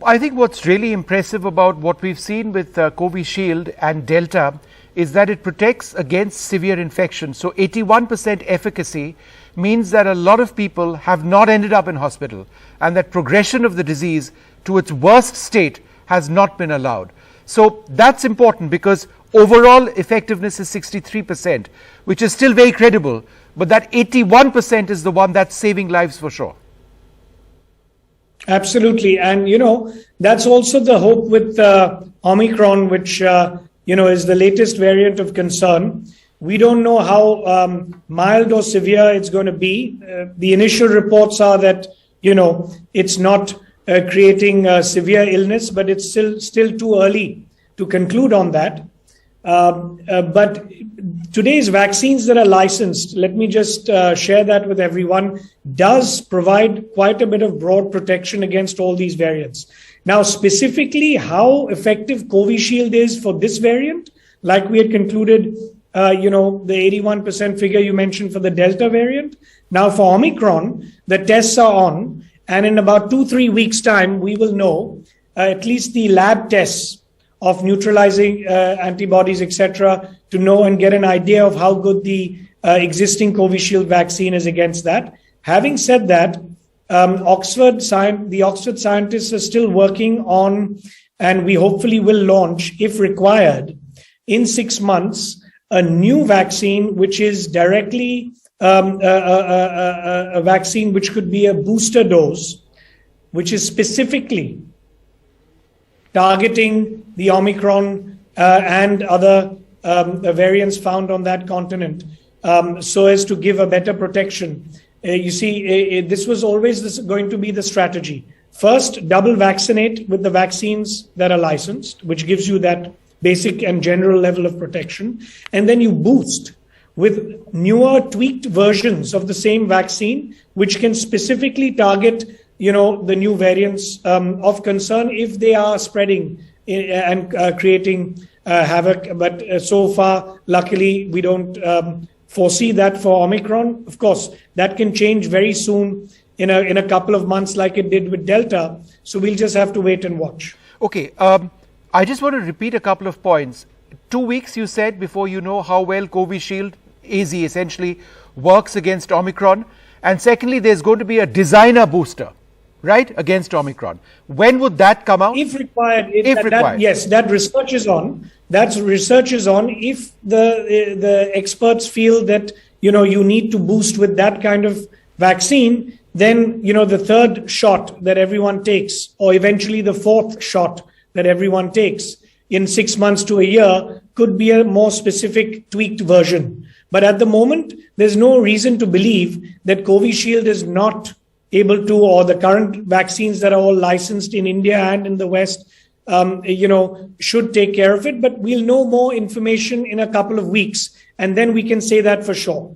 I think what's really impressive about what we've seen with Covishield and Delta is that it protects against severe infection. So 81% efficacy means that a lot of people have not ended up in hospital, and that progression of the disease to its worst state has not been allowed. So that's important, because overall effectiveness is 63%, which is still very credible, but that 81% is the one that's saving lives for sure. Absolutely. And, that's also the hope with Omicron, which, is the latest variant of concern. We don't know how mild or severe it's going to be. The initial reports are that, it's not creating severe illness, but it's still too early to conclude on that. But today's vaccines that are licensed, let me just share that with everyone, does provide quite a bit of broad protection against all these variants. Now, specifically how effective Covishield is for this variant, like we had concluded, the 81% figure you mentioned for the Delta variant. Now for Omicron, the tests are on, and in about 2-3 weeks time, we will know at least the lab tests of neutralizing antibodies, etc., to know and get an idea of how good the existing Covishield vaccine is against that. Having said that, the Oxford scientists are still working on, and we hopefully will launch, if required, in 6 months, a new vaccine, which is directly a vaccine which could be a booster dose, which is specifically targeting the Omicron and other variants found on that continent, so as to give a better protection. You see, this was always going to be the strategy. First, double vaccinate with the vaccines that are licensed, which gives you that basic and general level of protection. And then you boost with newer tweaked versions of the same vaccine, which can specifically target, the new variants of concern if they are spreading and creating havoc. But so far, luckily, we don't foresee that for Omicron. Of course, that can change very soon in a couple of months, like it did with Delta. So we'll just have to wait and watch. Okay. I just want to repeat a couple of points. 2 weeks, you said, before you know how well Covishield AZ essentially works against Omicron. And secondly, there's going to be a designer booster, right, against Omicron. When would that come out? If required. Yes, that research is on. That research is on. If the experts feel that, you need to boost with that kind of vaccine, then, the third shot that everyone takes, or eventually the fourth shot that everyone takes in 6 months to a year, could be a more specific tweaked version. But at the moment, there's no reason to believe that Covishield is not able to, or the current vaccines that are all licensed in India and in the West, should take care of it. But we'll know more information in a couple of weeks, and then we can say that for sure.